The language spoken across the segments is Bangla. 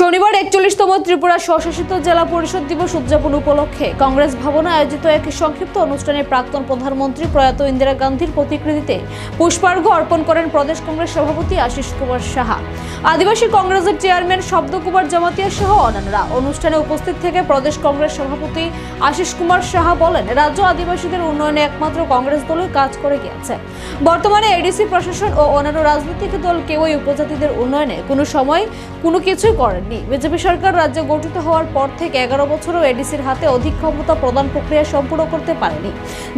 শনিবার ৪১তম ত্রিপুরা স্বশাসিত জেলা পরিষদ দিবস উদযাপন উপলক্ষে কংগ্রেস ভবনে আয়োজিত এক সংক্ষিপ্ত অনুষ্ঠানে প্রাক্তন প্রধানমন্ত্রী প্রয়াত ইন্দিরা গান্ধীর প্রতিকৃতিতে পুষ্পার্ঘ্য অর্পণ করেন প্রদেশ কংগ্রেস সভাপতি আশিস কুমার সাহা, আদিবাসী কংগ্রেসের চেয়ারম্যান শব্দ কুমার জমাতিয়া সহ অন্যান্যরা। অনুষ্ঠানে উপস্থিত থেকে প্রদেশ কংগ্রেস সভাপতি আশিস কুমার সাহা বলেন, রাজ্য আদিবাসীদের উন্নয়নে একমাত্র কংগ্রেস দলই কাজ করে গিয়েছে। বর্তমানে এডিসি প্রশাসন ও অন্যান্য রাজনৈতিক দল কেউই উপজাতিদের উন্নয়নে কোনো সময় কোনো কিছুই করেননি। বিজেপি সরকার রাজ্য গঠিত হওয়ার পর থেকে 11 বছরও এডিসির হাতে অধিক ক্ষমতা প্রদান প্রক্রিয়া সম্পূর্ণ করতে পারেনি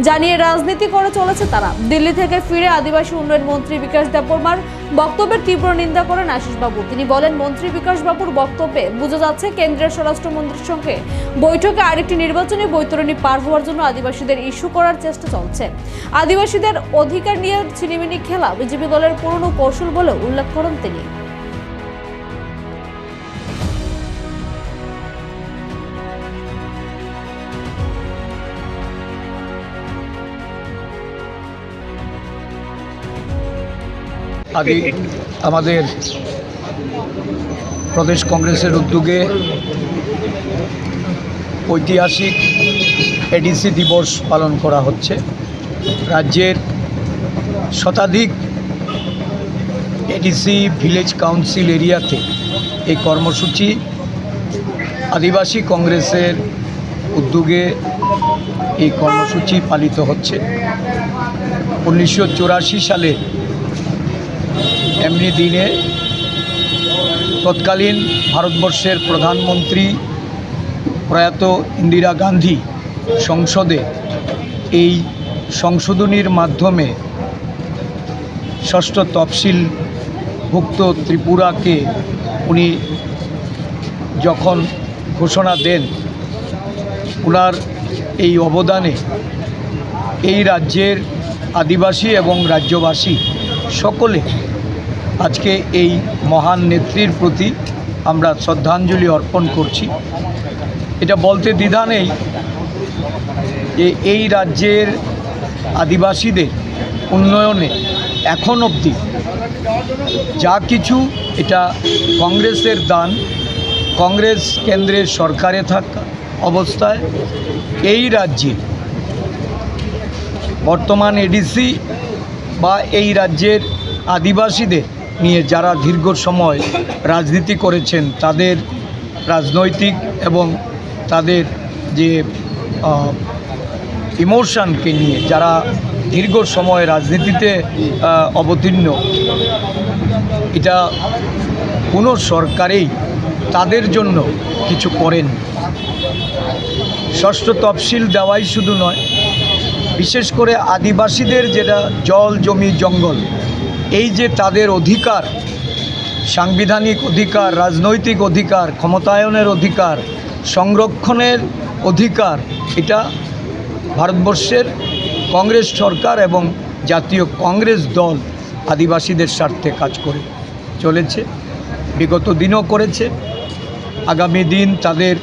জানিয়ে রাজনীতি করে চলেছে তারা। দিল্লি থেকে ফিরে আদিবাসী উন্নয়ন মন্ত্রী বিকাশ দেববর্মার বক্তব্যের তীব্র নিন্দা করেন আশিস বাবু। তিনি বলেন, মন্ত্রী বিকাশ বাবুর বক্তব্যে বোঝা যাচ্ছে কেন্দ্রীয় স্বরাষ্ট্রমন্ত্রীর সঙ্গে বৈঠকে আরেকটি নির্বাচনী বৈতরণী পার হওয়ার জন্য আদিবাসীদের ইস্যু করার চেষ্টা চলছে। আদিবাসীদের অধিকার নিয়ে ছিনিমিনি খেলা বিজেপি দলের পুরনো কৌশল বলে উল্লেখ করেন তিনি। আগে আমাদের প্রদেশ কংগ্রেসের উদ্যোগে ঐতিহাসিক এডিসি দিবস পালন করা হচ্ছে। রাজ্যের শতাধিক এডিসি ভিলেজ কাউন্সিল এরিয়াতে এই কর্মসূচি আদিবাসী কংগ্রেসের উদ্যোগে এই কর্মসূচি পালিত হচ্ছে। 1984 সালে এমনি দিনে তৎকালীন ভারতবর্ষের প্রধানমন্ত্রী প্রয়াত ইন্দিরা গান্ধী সংসদে এই সংশোধনীর মাধ্যমে ষষ্ঠ তফসিলভুক্ত ত্রিপুরাকে উনি যখন ঘোষণা দেন, ওনার এই অবদানে এই রাজ্যের আদিবাসী এবং রাজ্যবাসী সকলে আজকে এই মহান নেত্রীর প্রতি আমরা শ্রদ্ধাঞ্জলি অর্পণ করছি। এটা বলতে দ্বিধা নেই যে এই রাজ্যের আদিবাসীদের উন্নয়নে এখন অবধি যা কিছু এটা কংগ্রেসের দান। কংগ্রেস কেন্দ্রের সরকারে থাকা অবস্থায় এই রাজ্যে বর্তমান এডিসি বা এই রাজ্যের আদিবাসীদের নিয়ে যারা দীর্ঘ সময় রাজনীতি করেছেন, তাদের রাজনৈতিক এবং তাদের যে ইমোশনকে নিয়ে যারা দীর্ঘ সময় রাজনীতিতে অবতীর্ণ, এটা কোনো সরকারেই তাদের জন্য কিছু করেন। ষষ্ঠ তফসিল দেওয়াই শুধু নয়, বিশেষ করে আদিবাসীদের যেটা জল, জমি, জঙ্গল, এই যে তাদের অধিকার, সাংবিধানিক অধিকার, রাজনৈতিক অধিকার, ক্ষমতায়নের অধিকার, সংরক্ষণের অধিকার, এটা ভারতবর্ষের কংগ্রেস সরকার এবং জাতীয় কংগ্রেস দল আদিবাসীদের স্বার্থে কাজ করে চলেছে, বিগত দিনও করেছে। আগামী দিন তাদের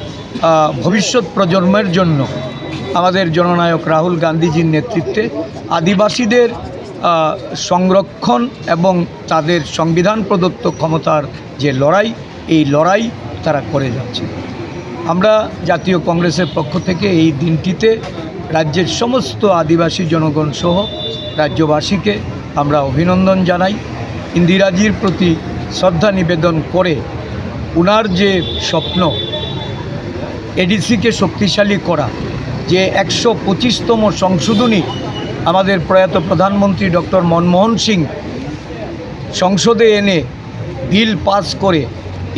ভবিষ্যৎ প্রজন্মের জন্য আমাদের জননায়ক রাহুল গান্ধীজির নেতৃত্বে আদিবাসীদের সংরক্ষণ এবং তাদের সংবিধান প্রদত্ত ক্ষমতার যে লড়াই, এই লড়াই তারা করে যাচ্ছে। আমরা জাতীয় কংগ্রেসের পক্ষ থেকে এই দিনটিতে রাজ্যের সমস্ত আদিবাসী জনগণ সহ রাজ্যবাসীকে আমরা অভিনন্দন জানাই। ইন্দিরাজির প্রতি শ্রদ্ধা নিবেদন করে ওনার যে স্বপ্ন এডিসিকে শক্তিশালী করা, যে 125তম সংশোধনী আমাদের প্রয়াত প্রধানমন্ত্রী ডক্টর মনমোহন সিং সংসদে এনে বিল পাস করে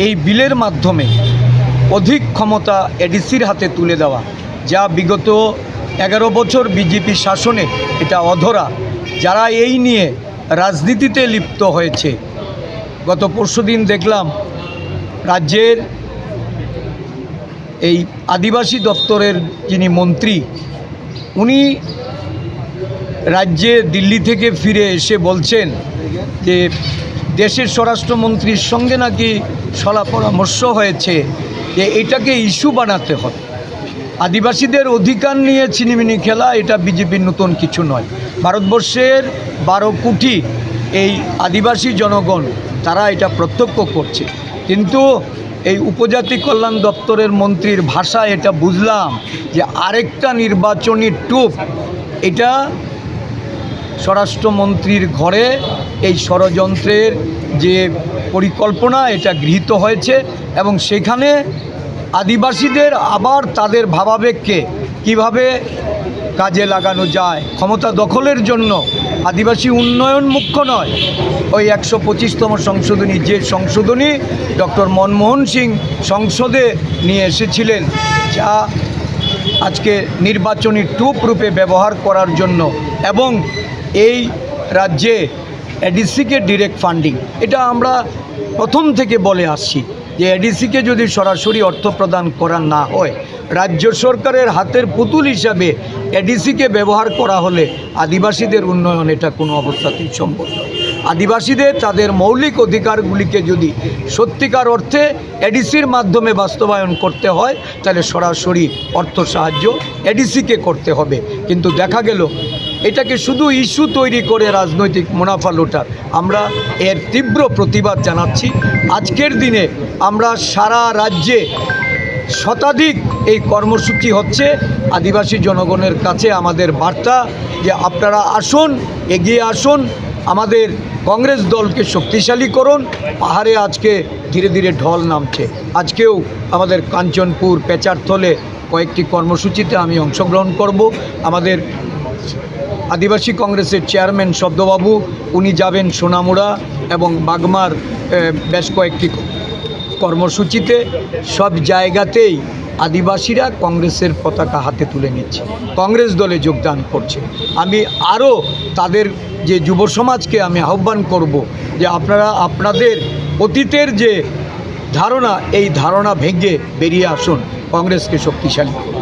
এই বিলের মাধ্যমে অধিক ক্ষমতা এডিসির হাতে তুলে দেওয়া, যা বিগত 11 বছর বিজেপি শাসনে এটা অধরা, যারা এই নিয়ে রাজনীতিতে লিপ্ত হয়েছে। গত পরশুদিন দেখলাম রাজ্যের এই আদিবাসী দপ্তরের যিনি মন্ত্রী, উনি রাজ্যে দিল্লি থেকে ফিরে এসে বলছেন যে দেশের স্বরাষ্ট্রমন্ত্রীর সঙ্গে নাকি সলা পরামর্শ হয়েছে যে এটাকে ইস্যু বানাতে হবে। আদিবাসীদের অধিকার নিয়ে ছিনিমিনি খেলা এটা বিজেপির নতুন কিছু নয়। ভারতবর্ষের 12 কোটি এই আদিবাসী জনগণ তারা এটা প্রত্যক্ষ করছে। কিন্তু এই উপজাতি কল্যাণ দপ্তরের মন্ত্রীর ভাষায় এটা বুঝলাম যে আরেকটা নির্বাচনী টুপ, এটা স্বরাষ্ট্রমন্ত্রীর ঘরে এই ষড়যন্ত্রের যে পরিকল্পনা এটা গৃহীত হয়েছে এবং সেখানে আদিবাসীদের আবার তাদের ভাবাবেগকে কিভাবে কাজে লাগানো যায় ক্ষমতা দখলের জন্য। আদিবাসী উন্নয়ন মুখ্য নয়, ওই 125তম সংশোধনী, যে সংশোধনী ডক্টর মনমোহন সিং সংসদে নিয়ে এসেছিলেন, যা আজকে নির্বাচনী টুপ রূপে ব্যবহার করার জন্য এবং এই রাজ্যে এডিসিকে ডিরেক্ট ফান্ডিং, এটা আমরা প্রথম থেকে বলে আসছি যে এডিসিকে যদি সরাসরি অর্থ প্রদান করা না হয়, রাজ্য সরকারের হাতের পুতুল হিসাবে এডিসিকে ব্যবহার করা হলে আদিবাসীদের উন্নয়ন এটা কোনো অবস্থাতেই সম্ভব নয়। আদিবাসীদের তাদের মৌলিক অধিকারগুলিকে যদি সত্যিকার অর্থে এডিসির মাধ্যমে বাস্তবায়ন করতে হয়, তাহলে সরাসরি অর্থ সাহায্য এডিসিকে করতে হবে। কিন্তু দেখা গেল এটাকে শুধু ইস্যু তৈরি করে রাজনৈতিক মুনাফা লোটার। আমরা এর তীব্র প্রতিবাদ জানাচ্ছি। আজকের দিনে আমরা সারা রাজ্যে শতাধিক এই কর্মসূচি হচ্ছে। আদিবাসী জনগণের কাছে আমাদের বার্তা যে আপনারা আসুন, এগিয়ে আসুন, আমাদের কংগ্রেস দলকে শক্তিশালী করুন। পাহাড়ে আজকে ধীরে ধীরে ঢল নামছে। আজকেও আমাদের কাঞ্চনপুর, পেচারথলে কয়েকটি কর্মসূচিতে আমি অংশগ্রহণ করব। আমাদের আদিবাসী কংগ্রেসের চেয়ারম্যান শব্দবাবু, উনি যাবেন সোনামুড়া এবং বাগমার বেশ কয়েকটি কর্মসূচিতে। সব জায়গাতেই আদিবাসীরা কংগ্রেসের পতাকা হাতে তুলে নিচ্ছে, কংগ্রেস দলে যোগদান করছে। আমি আরও তাদের যে যুব সমাজকে আমি আহ্বান করব যে আপনারা আপনাদের অতীতের যে ধারণা, এই ধারণা ভেঙে বেরিয়ে আসুন, কংগ্রেসকে শক্তিশালী করুন।